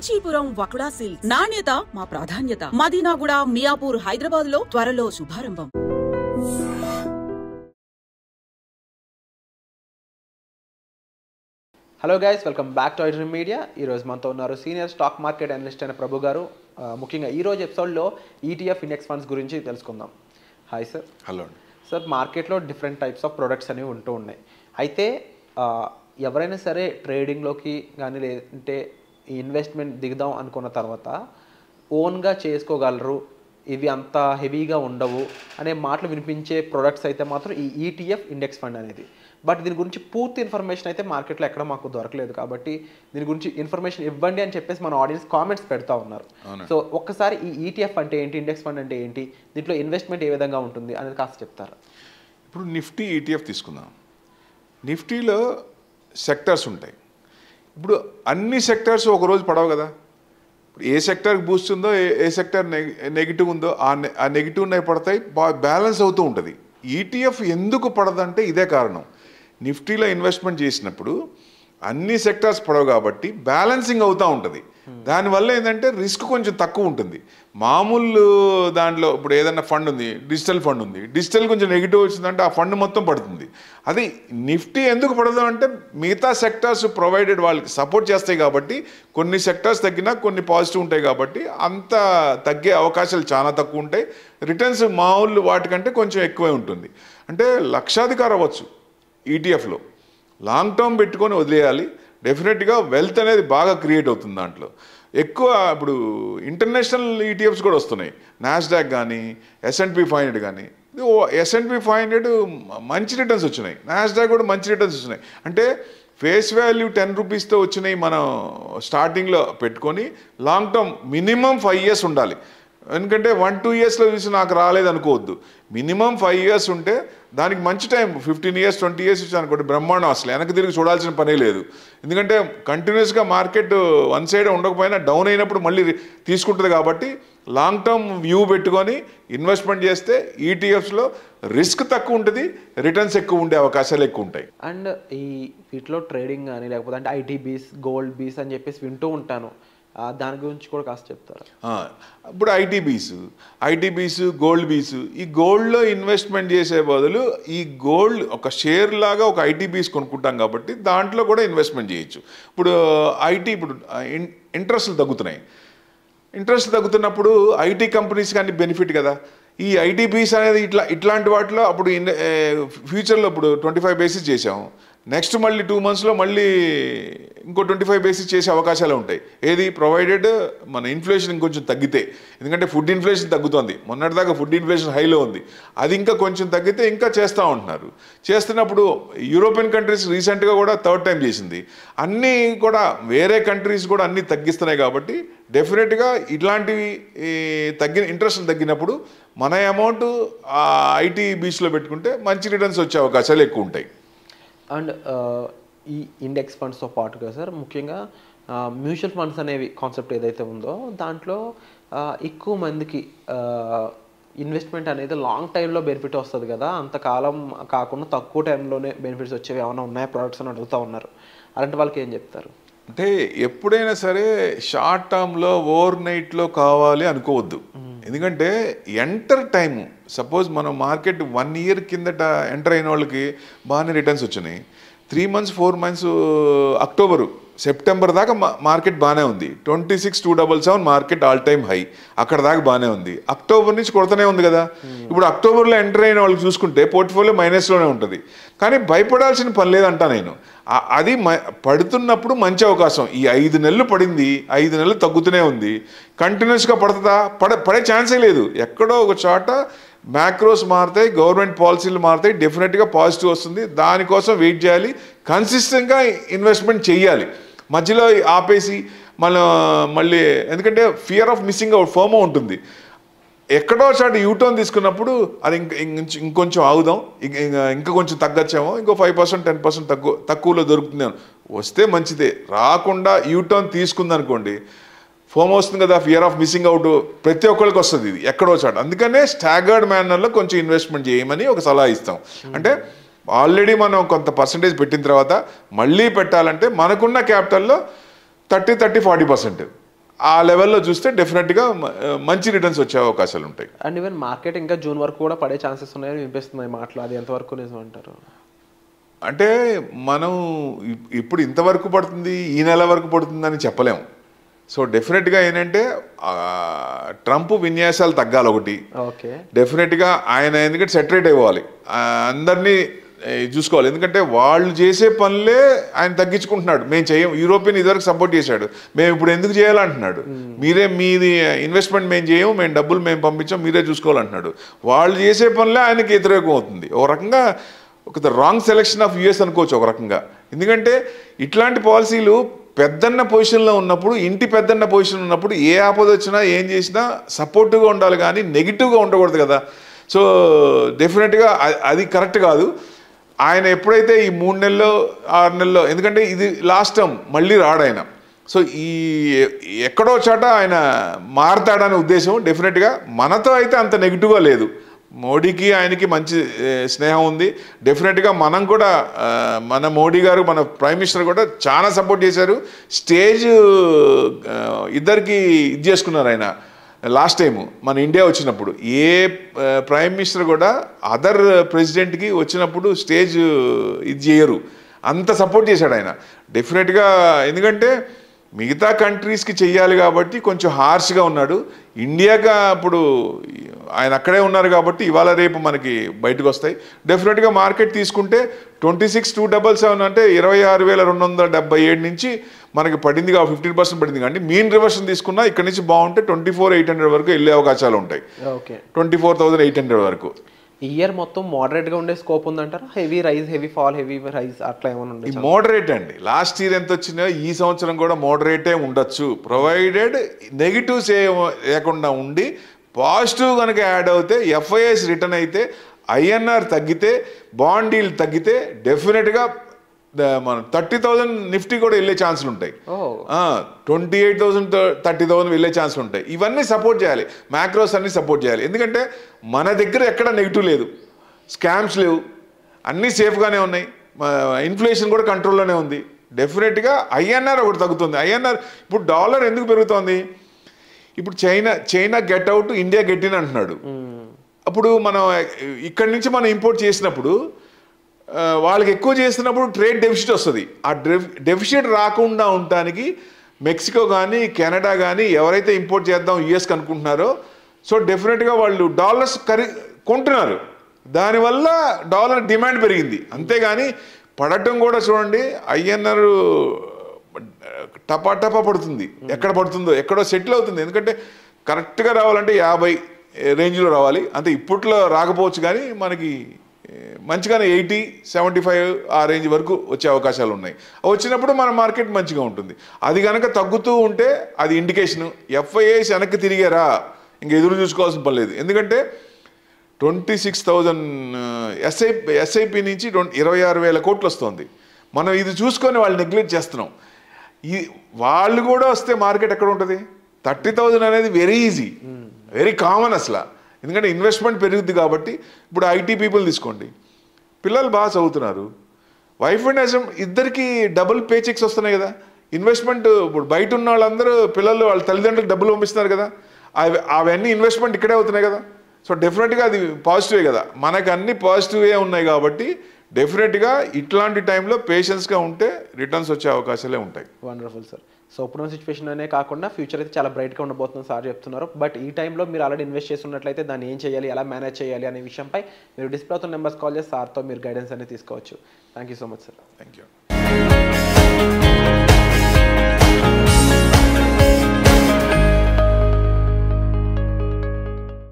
Kanchipuram వకుడా silks నాణ్యత మా ప్రాధాన్యత. మదీనాగూడ, మియాపూర్, హైదరాబాద్ లో త్వరలో శుభారంభం. Hello guys, welcome back to iDream media. ఈరోజు మనతో ఉన్నారు సీనియర్ స్టాక్ మార్కెట్ అనలిస్ట్ అయిన ప్రభు గారు. ముఖ్యంగా ఈరోజు ఎపిసోడ్లో ఈటీఎఫ్ ఇండెక్స్ ఫండ్స్ గురించి తెలుసుకుందాం. Hi sir. హలో సార్, మార్కెట్లో డిఫరెంట్ టైప్స్ ఆఫ్ ప్రొడక్ట్స్ అనేవి ఉంటూ ఉన్నాయి. అయితే ఎవరైనా సరే ట్రేడింగ్లోకి కానీ లేదంటే ఇన్వెస్ట్మెంట్ దిగుదాం అనుకున్న తర్వాత ఓన్గా చేసుకోగలరు, ఇవి అంత హెవీగా ఉండవు అనే మాటలు వినిపించే ప్రొడక్ట్స్ అయితే మాత్రం ఈ ఈటీఎఫ్ ఇండెక్స్ ఫండ్ అనేది. బట్ దీని గురించి పూర్తి ఇన్ఫర్మేషన్ అయితే మార్కెట్లో ఎక్కడ మాకు దొరకలేదు. కాబట్టి దీని గురించి ఇన్ఫర్మేషన్ ఇవ్వండి అని చెప్పేసి మన ఆడియన్స్ కామెంట్స్ పెడతా ఉన్నారు. సో ఒక్కసారి ఈ ఈటీఎఫ్ అంటే ఏంటి, ఇండెక్స్ ఫండ్ అంటే ఏంటి, దీంట్లో ఇన్వెస్ట్మెంట్ ఏ విధంగా ఉంటుంది అనేది కాస్త చెప్తారా? ఇప్పుడు నిఫ్టీ ఈటీఎఫ్ తీసుకుందాం. నిఫ్టీలో సెక్టర్స్ ఉంటాయి. ఇప్పుడు అన్ని సెక్టర్స్ ఒకరోజు పడవు కదా. ఇప్పుడు ఏ సెక్టర్కి బూస్ట్ ఉందో, ఏ సెక్టర్ నెగిటివ్ ఉందో ఆ నెగిటివ్ ఉన్నాయి పడతాయి, బ్యాలెన్స్ అవుతూ ఉంటుంది. ఈటీఎఫ్ ఎందుకు పడదంటే ఇదే కారణం. నిఫ్టీలో ఇన్వెస్ట్మెంట్ చేసినప్పుడు అన్ని సెక్టార్స్ పడవు కాబట్టి బ్యాలెన్సింగ్ అవుతూ ఉంటుంది. దానివల్ల ఏంటంటే రిస్క్ కొంచెం తక్కువ ఉంటుంది. మామూలు దాంట్లో ఇప్పుడు ఏదైనా ఫండ్ ఉంది, డిజిటల్ ఫండ్ ఉంది, డిజిటల్ కొంచెం నెగిటివ్ వచ్చిందంటే ఆ ఫండ్ మొత్తం పడుతుంది. అది నిఫ్టీ ఎందుకు పడదు అంటే మిగతా సెక్టార్స్ ప్రొవైడెడ్ వాళ్ళకి సపోర్ట్ చేస్తాయి కాబట్టి కొన్ని సెక్టార్స్ తగ్గినా కొన్ని పాజిటివ్ ఉంటాయి కాబట్టి అంత తగ్గే అవకాశాలు చాలా తక్కువ ఉంటాయి. రిటర్న్స్ మామూలు వాటికంటే కొంచెం ఎక్కువే ఉంటుంది. అంటే లక్షాధికారం అవ్వచ్చు ఈటీఎఫ్లో. లాంగ్ టర్మ్ పెట్టుకొని వదిలేయాలి. డెఫినెట్గా వెల్త్ అనేది బాగా క్రియేట్ అవుతుంది దాంట్లో. ఎక్కువ ఇప్పుడు ఇంటర్నేషనల్ ఈటీఎఫ్స్ కూడా వస్తున్నాయి. నాస్డాక్ కానీ, S&P 500 కానీ. S&P 500 మంచి రిటర్న్స్ వచ్చినాయి, నాస్డాక్ కూడా మంచి రిటర్న్స్ వచ్చినాయి. అంటే ఫేస్ వాల్యూ 10 రూపీస్తో వచ్చినాయి. మనం స్టార్టింగ్లో పెట్టుకొని లాంగ్ టర్మ్ మినిమం 5 years ఉండాలి. ఎందుకంటే 1-2 yearsలో చూసి నాకు రాలేదు అనుకోవద్దు. మినిమం 5 years ఉంటే దానికి మంచి టైం. 15 years 20 years ఇచ్చి అనుకోండి బ్రహ్మాండం. అసలు వెనక్కి తిరిగి చూడాల్సిన పనే లేదు. ఎందుకంటే కంటిన్యూస్గా మార్కెట్ వన్ సైడ్ ఉండకపోయినా డౌన్ అయినప్పుడు మళ్ళీ తీసుకుంటుంది కాబట్టి లాంగ్ టర్మ్ వ్యూ పెట్టుకొని ఇన్వెస్ట్మెంట్ చేస్తే ఈటీఎఫ్స్లో రిస్క్ తక్కువ ఉంటుంది, రిటర్న్స్ ఎక్కువ ఉండే అవకాశాలు ఎక్కువ ఉంటాయి. అండ్ ఈ వీటిలో ట్రేడింగ్ కానీ లేకపోతే అంటే ఐటీబీస్, గోల్డ్ బీస్ అని చెప్పేసి వింటూ ఉంటాను. దాని గురించి కూడా కాస్త చెప్తారా? ఇప్పుడు ఐటీబీస్, గోల్డ్ బీస్. ఈ గోల్డ్లో ఇన్వెస్ట్మెంట్ చేసే బదులు ఈ గోల్డ్ ఒక షేర్ లాగా ఒక ఐటీబీస్ కొనుక్కుంటాం కాబట్టి దాంట్లో కూడా ఇన్వెస్ట్మెంట్ చేయొచ్చు. ఇప్పుడు ఇప్పుడు ఇంట్రెస్ట్లు తగ్గుతున్నాయి. ఇంట్రెస్ట్ తగ్గుతున్నప్పుడు ఐటీ కంపెనీస్ కానీ బెనిఫిట్ కదా. ఈ ఐటీబీస్ అనేది ఇట్లాంటి వాటిలో అప్పుడు ఫ్యూచర్లో ఇప్పుడు 25 basis చేసాము. నెక్స్ట్ మళ్ళీ 2 monthsలో మళ్ళీ ఇంకో 25 basis చేసే అవకాశాలు ఉంటాయి. ఏది ప్రొవైడెడ్ మన ఇన్ఫ్లేషన్ ఇంకొంచెం తగ్గితే. ఎందుకంటే ఫుడ్ ఇన్ఫ్లేషన్ తగ్గుతుంది. మొన్నటిదాకా ఫుడ్ ఇన్ఫ్లేషన్ హైలో ఉంది. అది ఇంకా కొంచెం తగ్గితే ఇంకా చేస్తూ ఉంటున్నారు. చేస్తున్నప్పుడు యూరోపియన్ కంట్రీస్ రీసెంట్గా కూడా 3rd time చేసింది. అన్నీ కూడా వేరే కంట్రీస్ కూడా అన్నీ తగ్గిస్తున్నాయి కాబట్టి డెఫినెట్గా ఇట్లాంటివి ఇంట్రెస్ట్ తగ్గినప్పుడు మన అమౌంట్ ఐటీ బీచ్లో పెట్టుకుంటే మంచి రిటర్న్స్ వచ్చే అవకాశాలు ఎక్కువ ఉంటాయి. అండ్ ఈ ఇండెక్స్ ఫండ్స్తో పాటుగా సార్ ముఖ్యంగా మ్యూచువల్ ఫండ్స్ అనేవి కాన్సెప్ట్ ఏదైతే ఉందో దాంట్లో ఎక్కువ మందికి ఇన్వెస్ట్మెంట్ అనేది లాంగ్ టైంలో బెనిఫిట్ వస్తుంది కదా, అంతకాలం కాకుండా తక్కువ టైంలోనే బెనిఫిట్స్ వచ్చేవి ఏమైనా ఉన్నాయా ప్రొడక్ట్స్ అని అడుగుతూ ఉన్నారు. అలాంటి వాళ్ళకి ఏం చెప్తారు? అంటే ఎప్పుడైనా సరే షార్ట్ టర్మ్లో ఓవర్ నైట్లో కావాలి అనుకోవద్దు. ఎందుకంటే ఎంటర్ టైము సపోజ్ మనం మార్కెట్ 1 year కిందట ఎంటర్ అయిన వాళ్ళకి బాగానే రిటర్న్స్ వచ్చినాయి. 3 months 4 months అక్టోబరు సెప్టెంబర్ దాకా మార్కెట్ బాగానే ఉంది. 26,277 మార్కెట్ ఆల్ టైమ్ హై. అక్కడ దాకా బాగానే ఉంది. అక్టోబర్ నుంచి కొడుతూనే ఉంది కదా. ఇప్పుడు అక్టోబర్లో ఎంటర్ అయిన వాళ్ళకి చూసుకుంటే పోర్ట్ఫోలియో మైనస్లోనే ఉంటుంది. కానీ భయపడాల్సిన పని లేదంటా నేను. అది పడుతున్నప్పుడు మంచి అవకాశం. ఈ 5 నెలలు పడింది, 5 నెలలు తగ్గుతూనే ఉంది. కంటిన్యూస్గా పడుతుందా? పడే ఛాన్సే లేదు. ఎక్కడో ఒక చోట మ్యాక్రోస్ మారుతాయి, గవర్నమెంట్ పాలసీలు మారుతాయి, డెఫినెట్గా పాజిటివ్ వస్తుంది. దానికోసం వెయిట్ చేయాలి, కన్సిస్టెంట్గా ఇన్వెస్ట్మెంట్ చేయాలి. మధ్యలో ఆపేసి మళ్ళీ ఎందుకంటే fear of missing out FOMO ఉంటుంది. ఎక్కడో చోట యూటర్న్ తీసుకున్నప్పుడు అది ఇంకొంచెం ఆగుదాం, ఇంకా కొంచెం తగ్గచ్చేమో, ఇంకో 5% 10% తక్కువలో దొరుకుతుంది వస్తే మంచిదే. రాకుండా యూటర్న్ తీసుకుందనుకోండి ఫోమ్ వస్తుంది కదా, ఫియర్ ఆఫ్ మిస్సింగ్ అవుట్ ప్రతి ఒక్కరికి వస్తుంది. ఇది ఎక్కడో చోట. అందుకనే స్టాగర్డ్ మేనర్లో కొంచెం ఇన్వెస్ట్మెంట్ చేయమని ఒక సలహా ఇస్తాం. అంటే ఆల్రెడీ మనం కొంత పర్సంటేజ్ పెట్టిన తర్వాత మళ్ళీ పెట్టాలంటే మనకున్న క్యాపిటల్లో 30-40% ఆ లెవెల్లో చూస్తే డెఫినెట్గా మంచి రిటర్న్స్ వచ్చే అవకాశాలు ఉంటాయి. అండ్ ఈవెన్ మార్కెట్ ఇంకా జూన్ వరకు కూడా పడే ఛాన్సెస్ ఉన్నాయని వినిపిస్తున్నాయి మాటలు, అది ఎంతవరకు నిజం అంటారు? అంటే మనం ఇప్పుడు ఇంతవరకు పడుతుంది, ఈ నెల వరకు పడుతుందని చెప్పలేము. సో డెఫినెట్గా ఏంటంటే ట్రంప్ విన్యాసాలు తగ్గాలి ఒకటి. ఓకే, డెఫినెట్గా ఆయన ఎందుకంటే సెటరేట్ అయిపోవాలి, అందరినీ చూసుకోవాలి. ఎందుకంటే వాళ్ళు చేసే పనులే ఆయన తగ్గించుకుంటున్నాడు. మేము చేయం, యూరోపియన్ ఇదివరకు సపోర్ట్ చేశాడు, మేము ఇప్పుడు ఎందుకు చేయాలంటున్నాడు. మీరే మీది ఇన్వెస్ట్మెంట్ మేము చేయం, మేము డబ్బులు మేము పంపించాం, మీరే చూసుకోవాలంటున్నాడు. వాళ్ళు చేసే పనులే ఆయనకి వ్యతిరేకం అవుతుంది. ఒక రకంగా ఒక రాంగ్ సెలెక్షన్ ఆఫ్ యూఎస్ అనుకోవచ్చు ఒక రకంగా. ఎందుకంటే ఇట్లాంటి పాలసీలు పెద్దన్న పొజిషన్లో ఉన్నప్పుడు, ఇంటి పెద్దన్న పొజిషన్ ఉన్నప్పుడు ఏ ఆపద వచ్చినా ఏం చేసినా సపోర్టివ్గా ఉండాలి కానీ నెగిటివ్గా ఉండకూడదు కదా. సో డెఫినెట్గా అది కరెక్ట్ కాదు. ఆయన ఎప్పుడైతే ఈ 3 నెలల్లో 6 నెలల్లో, ఎందుకంటే ఇది లాస్ట్ టర్మ్, మళ్ళీ రాడు ఆయన. సో ఈ ఎక్కడో చోట ఆయన మారతాడనే ఉద్దేశం. డెఫినెట్గా మనతో అయితే అంత నెగిటివ్గా లేదు. మోడీకి ఆయనకి మంచి స్నేహం ఉంది. డెఫినెట్గా మనం కూడా మన మోడీ గారు, మన ప్రైమ్ మినిస్టర్ కూడా చాలా సపోర్ట్ చేశారు. స్టేజ్ ఇద్దరికి ఇది చేసుకున్నారు ఆయన లాస్ట్ టైం మన ఇండియా వచ్చినప్పుడు. ఏ ప్రైమ్ మినిస్టర్ కూడా అదర్ ప్రెసిడెంట్కి వచ్చినప్పుడు స్టేజ్ ఇది చేయరు, అంత సపోర్ట్ చేశాడు ఆయన డెఫినెట్గా. ఎందుకంటే మిగతా కంట్రీస్కి చెయ్యాలి కాబట్టి కొంచెం హార్ష్గా ఉన్నాడు. ఇండియాగా ఇప్పుడు ఆయన అక్కడే ఉన్నారు కాబట్టి ఇవాళ రేపు మనకి బయటకు వస్తాయి. డెఫినెట్గా మార్కెట్ తీసుకుంటే 26,277 అంటే 26,277 నుంచి మనకి పడింది, 15% పడింది. కానీ మీన్ రివర్షన్ తీసుకున్నా ఇక్కడ నుంచి బాగుంటే 24,800 వరకు వెళ్ళే అవకాశాలు ఉంటాయి. ఓకే, 24,800 వరకు. ఇయర్ మొత్తం మోడరేట్గా ఉండే స్కోప్ ఉందంటారా? Heavy rise, heavy fall, heavy rise అట్లా ఏమైనా ఉండే? మోడరేట్ అండి. లాస్ట్ ఇయర్ ఎంత వచ్చినా ఈ సంవత్సరం కూడా మోడరేటే ఉండొచ్చు, ప్రొవైడెడ్ నెగిటివ్స్ లేకుండా ఉండి పాజిటివ్ కనుక యాడ్ అవుతే, ఎఫ్ఐఎస్ రిటర్న్ అయితే, ఐఎన్ఆర్ తగ్గితే, బాండ్ డీల్ తగ్గితే డెఫినెట్గా మన 30,000 నిఫ్టీ కూడా వెళ్ళే ఛాన్సులు ఉంటాయి. 28,000 30,000 వెళ్ళే ఛాన్సులు ఉంటాయి. ఇవన్నీ సపోర్ట్ చేయాలి, మ్యాక్రోస్ అన్ని సపోర్ట్ చేయాలి. ఎందుకంటే మన దగ్గర ఎక్కడ నెగిటివ్ లేదు, స్కామ్స్ లేవు, అన్నీ సేఫ్గానే ఉన్నాయి, ఇన్ఫ్లేషన్ కూడా కంట్రోల్లోనే ఉంది. డెఫినెట్గా ఐఎన్ఆర్ ఒకటి తగ్గుతుంది. ఐఎన్ఆర్ ఇప్పుడు డాలర్ ఎందుకు పెరుగుతోంది? ఇప్పుడు China get out, India get in అంటున్నాడు. అప్పుడు మనం ఇక్కడి నుంచి మనం ఇంపోర్ట్ చేసినప్పుడు వాళ్ళకి ఎక్కువ చేస్తున్నప్పుడు ట్రేడ్ డెఫిసిట్ వస్తుంది. ఆ డెఫిసిట్ రాకుండా ఉండటానికి మెక్సికో కానీ కెనడా కానీ ఎవరైతే ఇంపోర్ట్ చేద్దాం యుఎస్కి అనుకుంటున్నారో, సో డెఫినెట్గా వాళ్ళు డాలర్స్ కొంటున్నారు. దానివల్ల డాలర్ డిమాండ్ పెరిగింది. అంతేగాని పడటం కూడా చూడండి, ఐఎన్ఆర్ టపా పడుతుంది. ఎక్కడ పడుతుందో ఎక్కడో సెటిల్ అవుతుంది. ఎందుకంటే కరెక్ట్గా రావాలంటే 50 రేంజ్లో రావాలి. అంతే ఇప్పట్లో రాకపోవచ్చు కానీ మనకి మంచిగానే 80, 75 ఆ రేంజ్ వరకు వచ్చే అవకాశాలు ఉన్నాయి. వచ్చినప్పుడు మన మార్కెట్ మంచిగా ఉంటుంది. అది కనుక తగ్గుతూ ఉంటే అది ఇండికేషను ఎఫ్ఐఐస్ వెనక్కి తిరిగారా, ఇంక ఎదురు చూసుకోవాల్సిన పని లేదు. ఎందుకంటే 26,000 ఎస్ఐపి నుంచి 26,000 కోట్లు వస్తుంది. మనం ఇది చూసుకొని వాళ్ళు నెగ్లెక్ట్ చేస్తున్నాం. వాళ్ళు కూడా వస్తే మార్కెట్ ఎక్కడ ఉంటుంది? 30,000 అనేది వెరీ ఈజీ, వెరీ కామన్ అసలు. ఎందుకంటే ఇన్వెస్ట్మెంట్ పెరుగుద్ది కాబట్టి. ఇప్పుడు ఐటీ పీపుల్ తీసుకోండి, పిల్లలు బాగా చదువుతున్నారు, వైఫ్ అండ్ హస్బెండ్ ఇద్దరికి డబుల్ పే చెక్స్ వస్తున్నాయి కదా. ఇన్వెస్ట్మెంట్ ఇప్పుడు బయట ఉన్న వాళ్ళందరూ పిల్లలు వాళ్ళ తల్లిదండ్రులకు డబ్బులు పంపిస్తున్నారు కదా, అవన్నీ ఇన్వెస్ట్మెంట్ ఇక్కడే అవుతున్నాయి కదా. సో డెఫినెట్గా అది పాజిటివే కదా. మనకు అన్ని పాజిటివే ఉన్నాయి కాబట్టి డెఫినెట్గా ఇట్లాంటి టైంలో పేషెన్స్గా ఉంటే రిటర్న్స్ వచ్చే అవకాశాలే ఉంటాయి. Wonderful sir. సో ఇప్పుడున్న సిచ్యువేషన్ అనే కాకుండా ఫ్యూచర్ అయితే చాలా బ్రైట్గా ఉండబోతుంది సార్ చెప్తున్నారు. బట్ ఈ టైంలో మీరు ఆల్రెడీ ఇన్వెస్ట్ చేస్తున్నట్లయితే దాన్ని ఏం చేయాలి, ఎలా మేనేజ్ చేయాలి అనే విషయంపై మీరు డిస్ప్లే అవుతున్న నెంబర్స్ కాల్ చేసి సార్తో మీరు గైడెన్స్ అనేది తీసుకోవచ్చు. Thank you so much sir. Thank you.